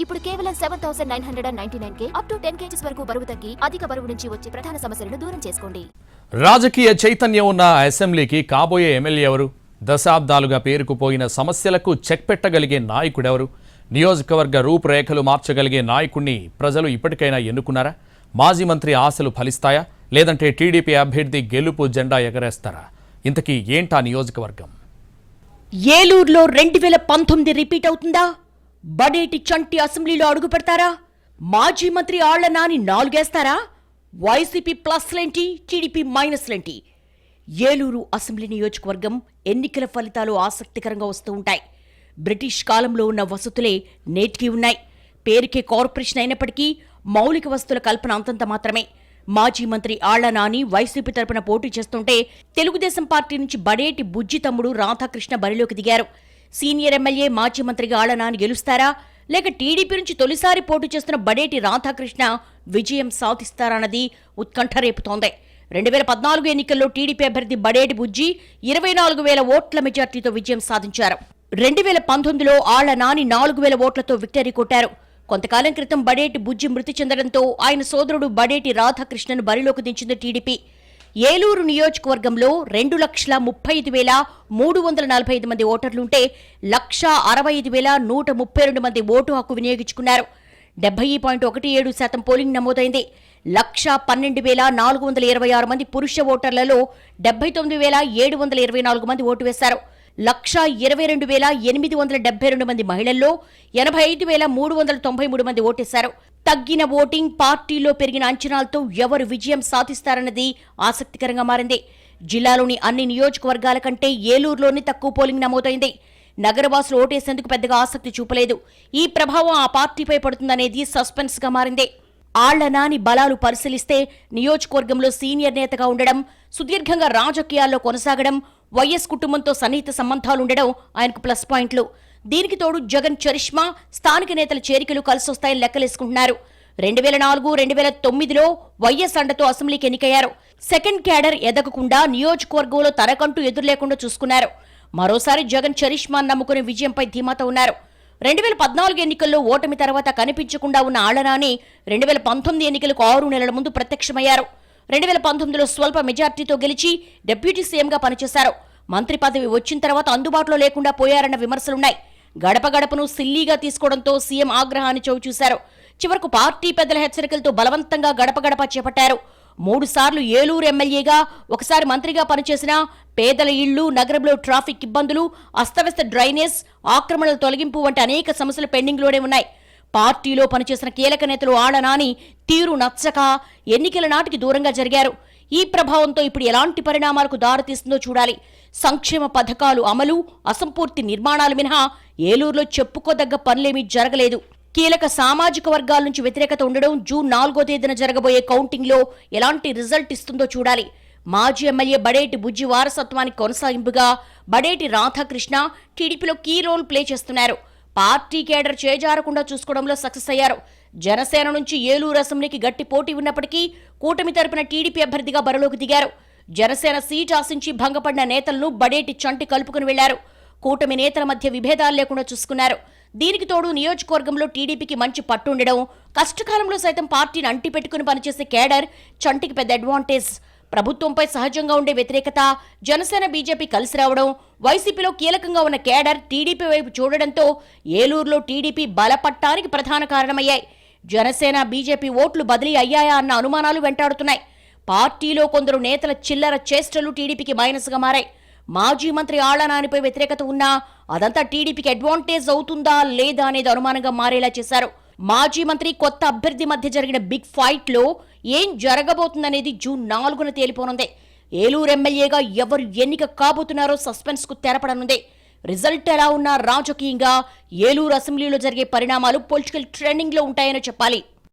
ఇప్పుడు కేవలం 7,999 up to 10 kgs వరకు బరువు తగ్గి అధిక బరువు నుంచి వచ్చే ప్రధాన సమస్యలను దూరం చేసుకోండి. రాజకీయ చైతన్యం ఉన్న అసెంబ్లీకి కాబోయే ఎమ్మెల్యే ఎవరు? దశాబ్దాలుగా పేరుకుపోయిన సమస్యలకు చెక్ పెట్టగలిగే నాయకుడెవరు? నియోజకవర్గ రూపురేఖలు మార్చగలిగే నాయకుడిని ప్రజలు ఇప్పటికైనా ఎన్నుకున్నారా? మాజీ మంత్రి ఆశలు ఫలిస్తాయా, లేదంటే టీడీపీ అభ్యర్థి గెలుపు జెండా ఎగరేస్తారా? ఇంతకీ ఏంటా నియోజకవర్గం? ఏలూరులో 2019 రిపీట్ అవుతుందా? బడేటి చంటి అసెంబ్లీలో అడుగు పెడతారా? మాజీ మంత్రి ఆళ్ల నాని 4 వేస్తారా? వైసీపీ ప్లస్లేంటి, టీడీపీ మైనస్లేంటి? ఏలూరు అసెంబ్లీ నియోజకవర్గం ఎన్నికల ఫలితాలు ఆసక్తికరంగా వస్తూ ఉంటాయి. బ్రిటిష్ కాలంలో ఉన్న వసతులే నేటికి ఉన్నాయి. పేరుకే కార్పొరేషన్ అయినప్పటికీ మౌలిక వసతుల కల్పన అంతంత మాత్రమే. మాజీ మంత్రి ఆళ్ల నాని వైసీపీ తరపున పోటీ చేస్తుంటే తెలుగుదేశం పార్టీ నుంచి బడేటి బుజ్జి తమ్ముడు రాధాకృష్ణ బరిలోకి దిగారు. సీనియర్ ఎమ్మెల్యే మాజీ మంత్రిగా ఆళ్ల నాని గెలుస్తారా, లేక టీడీపీ నుంచి తొలిసారి పోటీ చేస్తున్న బడేటి రాధాకృష్ణ విజయం సాధిస్తారన్నది ఉత్కంఠ రేపుతోంది. 2014 ఎన్నికల్లో టీడీపీ అభ్యర్థి బడేటి బుజ్జి 24,000 ఓట్ల మెజార్టీతో విజయం సాధించారు. 2019లో ఆళ్ల నాని 4,000 ఓట్లతో విక్టరీ కొట్టారు. కొంతకాలం క్రితం బడేటి బుజ్జి మృతి చెందడంతో ఆయన సోదరుడు బడేటి రాధాకృష్ణను బరిలోకి దించింది టీడీపీ. ఏలూరు నియోజకవర్గంలో 2,65,345 మంది ఓటర్లుంటే 1,65,132 మంది ఓటు హక్కు వినియోగించుకున్నారు. 70.17% పోలింగ్ నమోదైంది. 1,12,426 మంది పురుష ఓటర్లలో 79,724 మంది ఓటు వేశారు. 1,22,872 మంది మహిళల్లో 85,393 మంది ఓటేశారు. తగ్గిన ఓటింగ్, పార్టీలో పెరిగిన అంచనాలతో ఎవరు విజయం సాధిస్తారన్నది ఆసక్తికరంగా మారింది. జిల్లాలోని అన్ని నియోజకవర్గాల కంటే ఏలూరులోనే తక్కువ పోలింగ్ నమోదైంది. నగరవాసులు ఓటేసేందుకు పెద్దగా ఆసక్తి చూపలేదు. ఈ ప్రభావం ఆ పార్టీపై పడుతుందనేది సస్పెన్స్ గా మారింది. ఆళ్ల నాని బలాలు పరిశీలిస్తే నియోజకవర్గంలో సీనియర్ నేతగా ఉండడం, సుదీర్ఘంగా రాజకీయాల్లో కొనసాగడం, వైఎస్ కుటుంబంతో సన్నిహిత సంబంధాలుండడం ఆయనకు ప్లస్ పాయింట్లు. దీనికి తోడు జగన్ చరిష్మా, స్థానిక నేతల చేరికలు కలిసొస్తాయని లెక్కలేసుకుంటున్నారు. 2004-2009లో వైఎస్ అండతో అసెంబ్లీకి ఎన్నికయ్యారు. సెకండ్ క్యాడర్ ఎదగకుండా నియోజకవర్గంలో తనకంటూ ఎదురు లేకుండా చూసుకున్నారు. మరోసారి జగన్ చరిష్మాను నమ్ముకునే విజయంపై ధీమాతో ఉన్నారు. 2014 ఎన్నికల్లో ఓటమి తర్వాత కనిపించకుండా ఉన్న ఆళ్ల నాని 2019 ఎన్నికలకు 6 నెలల ముందు ప్రత్యక్షమయ్యారు. 2019లో స్వల్ప మెజార్టీతో గెలిచి డిప్యూటీ సీఎంగా పనిచేశారు. మంత్రి పదవి వచ్చిన తర్వాత అందుబాటులో లేకుండా పోయారన్న విమర్శలున్నాయి. గడప గడపను సిల్లీగా తీసుకోవడంతో సీఎం ఆగ్రహాన్ని చవిచూశారు. చివరకు పార్టీ పెద్దల హెచ్చరికలతో బలవంతంగా గడప గడప చేపట్టారు. 3 సార్లు ఏలూరు ఎమ్మెల్యేగా, ఒకసారి మంత్రిగా పనిచేసిన పేదల ఇళ్లు, నగరంలో ట్రాఫిక్ ఇబ్బందులు, అస్తవ్యస్త డ్రైనేజ్, ఆక్రమణల తొలగింపు వంటి అనేక సమస్యలు పెండింగ్లోనే ఉన్నాయి. పార్టీలో పనిచేసిన కీలక నేతలు ఆళ్ల నాని తీరు నచ్చక ఎన్నికల నాటికి దూరంగా జరిగారు. ఈ ప్రభావంతో ఇప్పుడు ఎలాంటి పరిణామాలకు దారితీస్తుందో చూడాలి. సంక్షేమ పథకాలు అమలు, అసంపూర్తి నిర్మాణాలు మినహా ఏలూరులో చెప్పుకోదగ్గ పనులేమీ జరగలేదు. కీలక సామాజిక వర్గాల నుంచి వ్యతిరేకత ఉండడం, జూన్ 4వ తేదీన జరగబోయే కౌంటింగ్లో ఎలాంటి రిజల్ట్ ఇస్తుందో చూడాలి. మాజీ ఎమ్మెల్యే బడేటి బుజ్జి వారసత్వానికి కొనసాగింపుగా బడేటి రాధాకృష్ణ టీడీపీలో కీ రోల్ ప్లే చేస్తున్నారు. పార్టీ కేడర్ చేజారకుండా చూసుకోవడంలో సక్సెస్ అయ్యారు. జనసేన నుంచి ఏలూరు అసెంబ్లీకి గట్టి పోటీ ఉన్నప్పటికీ కూటమి తరపున టీడీపీ అభ్యర్థిగా బరిలోకి దిగారు. జనసేన సీట్ ఆశించి భంగపడిన నేతలను బడేటి చంటి కలుపుకుని వెళ్లారు. కూటమి నేతల మధ్య విభేదాలు లేకుండా చూసుకున్నారు. దీనికి తోడు నియోజకవర్గంలో టీడీపీకి మంచి పట్టుండడం, కష్టకాలంలో సైతం పార్టీని అంటిపెట్టుకుని పనిచేసే కేడర్ చంటికి పెద్ద అడ్వాంటేజ్. ప్రభుత్వంపై సహజంగా ఉండే వ్యతిరేకత, జనసేన బీజేపీ కలిసి రావడం, వైసీపీలో కీలకంగా ఉన్న కేడర్ టీడీపీ వైపు చూడడంతో ఏలూరులో టీడీపీ బలపట్టానికి ప్రధాన కారణమయ్యాయి. జనసేన బీజేపీ ఓట్లు బదిలీ అయ్యాయా అన్న అనుమానాలు వెంటాడుతున్నాయి. పార్టీలో కొందరు నేతల చిల్లర చేష్టలు టీడీపీకి మైనస్గా మారాయి. మాజీ మంత్రి ఆళ్ల నానిపై వ్యతిరేకత ఉన్నా అదంతా టీడీపీకి అడ్వాంటేజ్ అవుతుందా లేదా అనేది అనుమానంగా మారేలా చేశారు. మాజీ మంత్రి, కొత్త అభ్యర్థి మధ్య జరిగిన బిగ్ ఫైట్ లో ఏం జరగబోతుందనేది జూన్ 4న తేలిపోనుంది. ఏలూరు ఎమ్మెల్యేగా ఎవరు ఎన్నిక కాబోతున్నారో సస్పెన్స్ కు తెరపడనుంది. రిజల్ట్ ఎలా ఉన్నా రాజకీయంగా ఏలూరు అసెంబ్లీలో జరిగే పరిణామాలు పొలిటికల్ ట్రెండింగ్ లో ఉంటాయని చెప్పాలి.